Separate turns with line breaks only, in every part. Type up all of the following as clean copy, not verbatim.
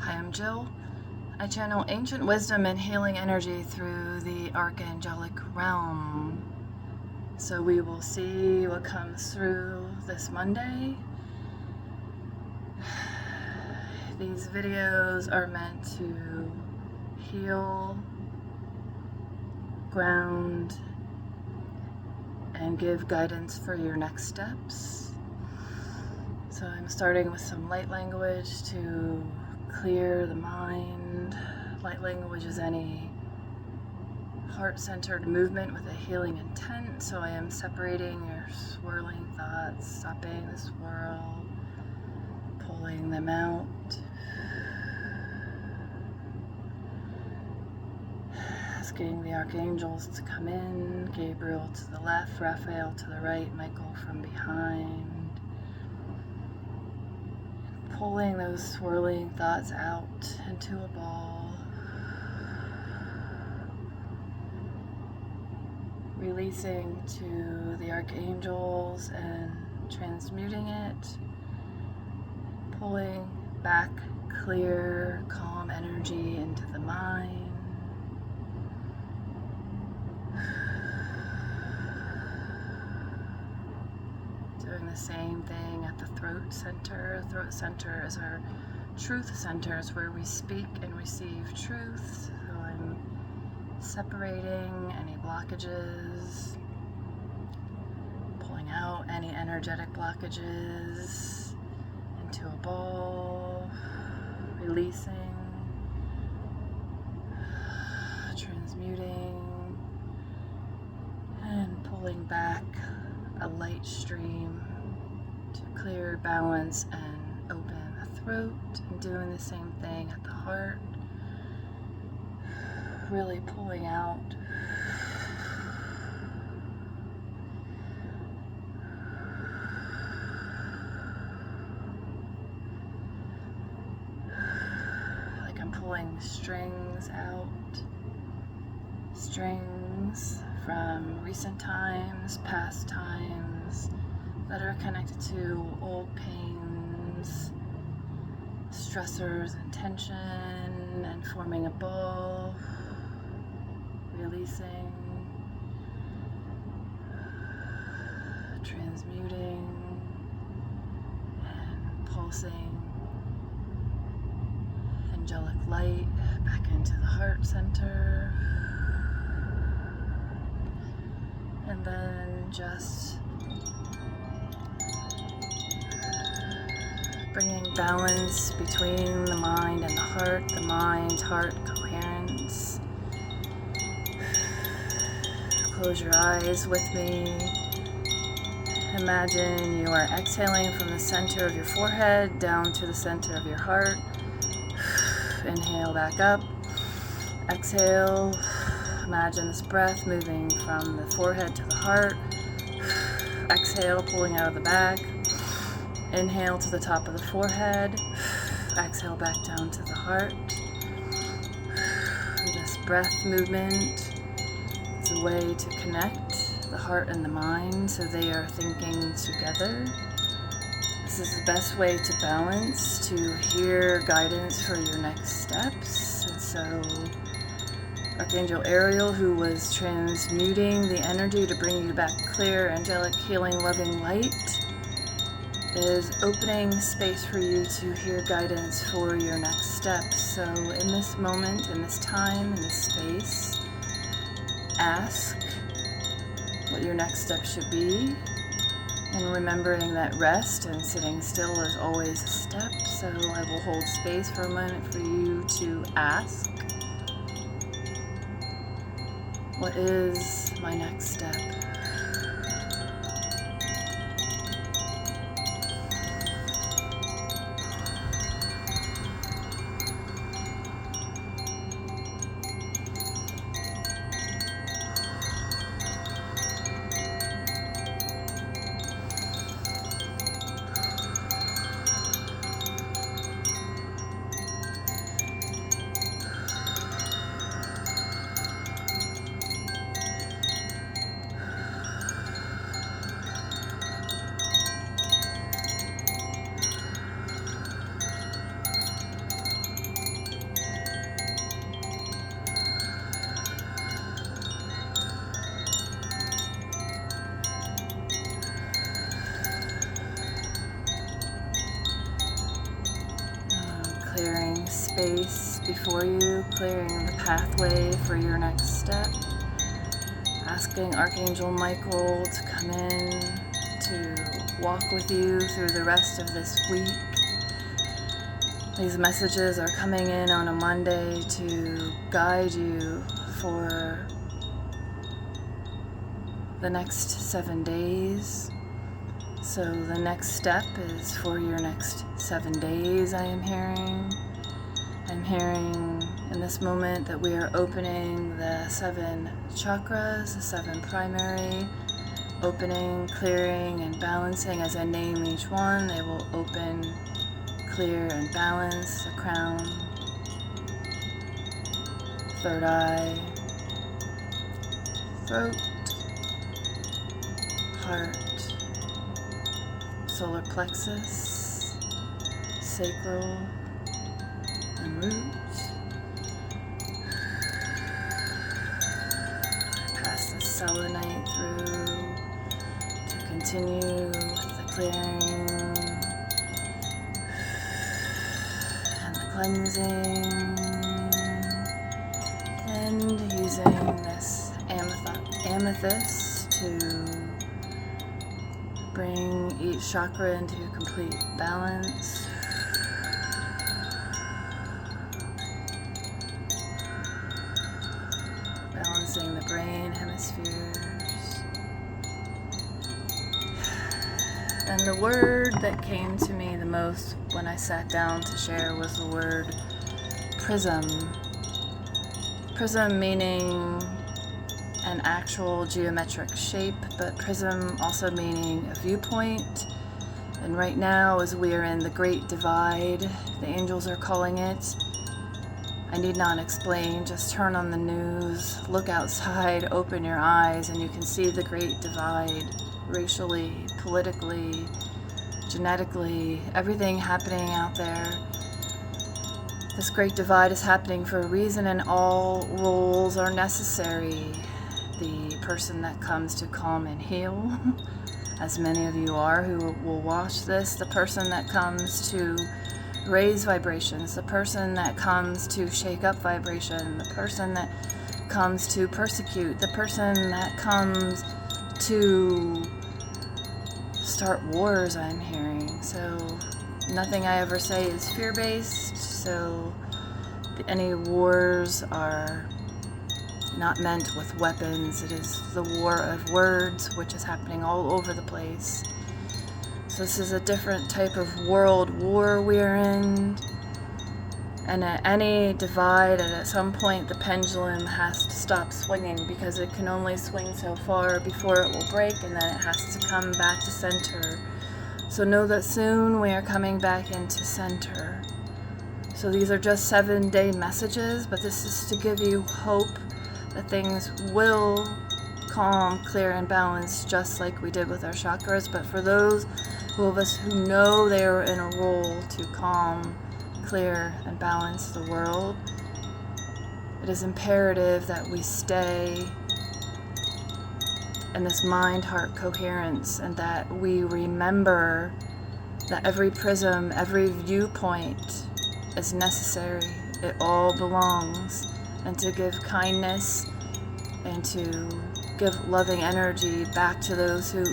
Hi, I'm Jill. I channel ancient wisdom and healing energy through the archangelic realm. So we will see what comes through this Monday. These videos are meant to heal, ground, and give guidance for your next steps. So I'm starting with some light language to clear the mind. Light language is any heart-centered movement with a healing intent. So I am separating your swirling thoughts, stopping the swirl, pulling them out. Asking the archangels to come in, Gabriel to the left, Raphael to the right, Michael from behind. Pulling those swirling thoughts out into a ball. Releasing to the archangels and transmuting it. Pulling back clear, calm energy into the mind. Doing the same thing at the throat center. Throat center is our truth center. It's where we speak and receive truth. So I'm separating any blockages, pulling out any energetic blockages into a ball, releasing, transmuting, and pulling back a light stream to clear, balance, and open the throat. And doing the same thing at the heart. Really pulling out. Like I'm pulling strings out. Strings from recent times, past times that are connected to old pains, stressors and tension, and forming a ball, releasing, transmuting, and pulsing angelic light back into the heart center. And then just bringing balance between the mind and the heart, the mind-heart coherence. Close your eyes with me. Imagine you are exhaling from the center of your forehead down to the center of your heart. Inhale back up. Exhale. Imagine this breath moving from the forehead to the heart. Exhale, pulling out of the back. Inhale to the top of the forehead. Exhale back down to the heart. This breath movement is a way to connect the heart and the mind so they are thinking together. This is the best way to balance, to hear guidance for your next steps. And so Archangel Ariel, who was transmuting the energy to bring you back clear, angelic, healing, loving light, is opening space for you to hear guidance for your next steps. So in this moment, in this time, in this space, ask what your next step should be. And remembering that rest and sitting still is always a step. So I will hold space for a moment for you to ask, what is my next step? space before you, clearing the pathway for your next step. Asking Archangel Michael to come in to walk with you through the rest of this week. These messages are coming in on a Monday to guide you for the next 7 days. So the next step is for your next 7 days, I am hearing. I'm hearing in this moment that we are opening the 7 chakras, the 7 primary, opening, clearing, and balancing. As I name each one, they will open, clear, and balance the crown, third eye, throat, heart, solar plexus, sacral, and root. Pass the selenite through to continue with the clearing and the cleansing, and using this amethyst to bring each chakra into complete balance. Balancing the brain hemispheres. And the word that came to me the most when I sat down to share was the word prism. Prism meaning an actual geometric shape, but prism also meaning a viewpoint. And right now, as we are in the Great Divide, the angels are calling it, I need not explain, just turn on the news, look outside, open your eyes, and you can see the Great Divide, racially, politically, genetically, everything happening out there. This Great Divide is happening for a reason, and all roles are necessary. The person that comes to calm and heal, as many of you are who will watch this, the person that comes to raise vibrations, the person that comes to shake up vibration, the person that comes to persecute, the person that comes to start wars, I'm hearing. So nothing I ever say is fear-based, so any wars are not meant with weapons. It is the war of words, which is happening all over the place. So this is a different type of world war we're in. And at any divide, and at some point the pendulum has to stop swinging, because it can only swing so far before it will break, and then it has to come back to center. So know that soon we are coming back into center. So these are just 7-day messages, but this is to give you hope that things will calm, clear, and balance, just like we did with our chakras. But for those of us who know they are in a role to calm, clear, and balance the world, it is imperative that we stay in this mind-heart coherence, and that we remember that every prism, every viewpoint is necessary. It all belongs. And to give kindness and to give loving energy back to those who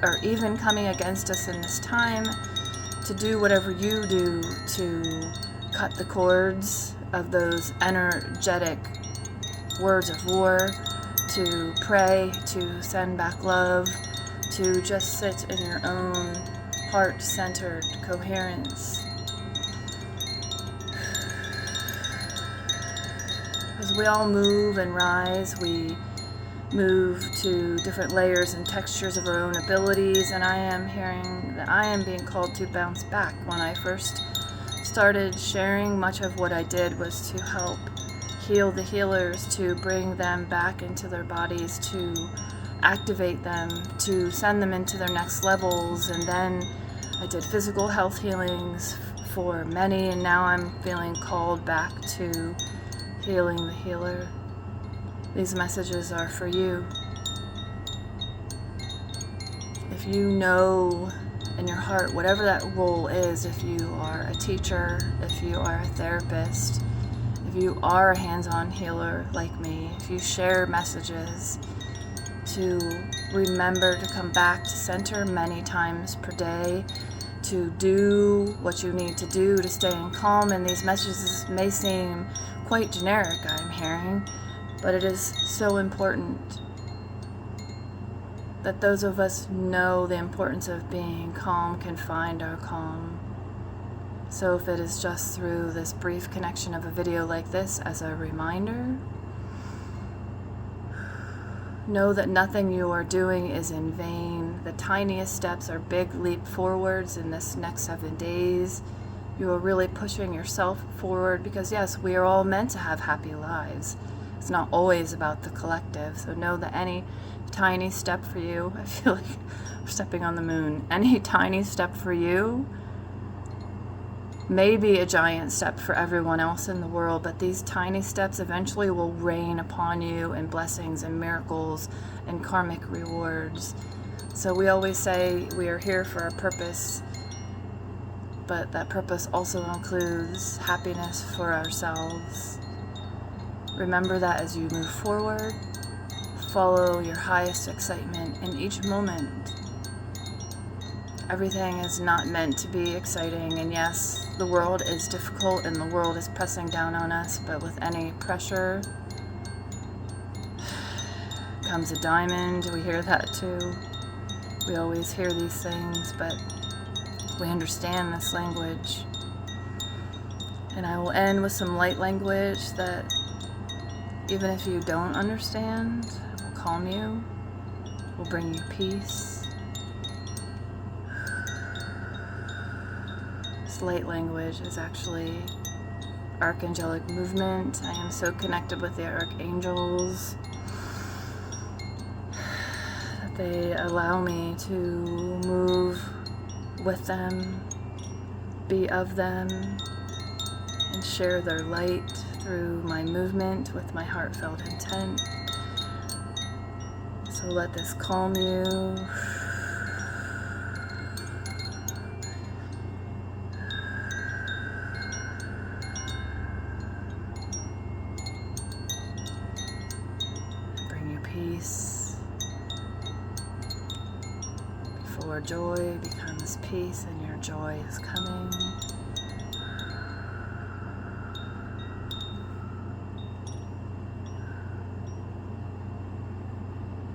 are even coming against us in this time, to do whatever you do to cut the cords of those energetic words of war, to pray, to send back love, to just sit in your own heart-centered coherence. As we all move and rise, we move to different layers and textures of our own abilities, and I am hearing that I am being called to bounce back. When I first started sharing, much of what I did was to help heal the healers, to bring them back into their bodies, to activate them, to send them into their next levels. And then I did physical health healings for many, and now I'm feeling called back to healing the healer. These messages are for you. If you know in your heart, whatever that role is, if you are a teacher, if you are a therapist, if you are a hands-on healer like me, if you share messages, to remember to come back to center many times per day, to do what you need to do to stay in calm. And these messages may seem quite generic, I'm hearing, but it is so important that those of us know the importance of being calm can find our calm. So if it is just through this brief connection of a video like this as a reminder, know that nothing you are doing is in vain. The tiniest steps are big leap forwards in this next 7 days. You are really pushing yourself forward because yes, we are all meant to have happy lives. It's not always about the collective. So know that any tiny step for you, I feel like we're stepping on the moon, any tiny step for you may be a giant step for everyone else in the world, but these tiny steps eventually will rain upon you in blessings and miracles and karmic rewards. So we always say we are here for a purpose, but that purpose also includes happiness for ourselves. Remember that as you move forward, follow your highest excitement in each moment. Everything is not meant to be exciting, and yes, the world is difficult and the world is pressing down on us, but with any pressure comes a diamond. We hear that too. We always hear these things, but we understand this language. And I will end with some light language that even if you don't understand, will calm you, will bring you peace. This light language is actually archangelic movement. I am so connected with the archangels that they allow me to move with them, be of them, and share their light through my movement with my heartfelt intent. So let this calm you. Bring you peace. Before joy becomes peace and your joy is coming.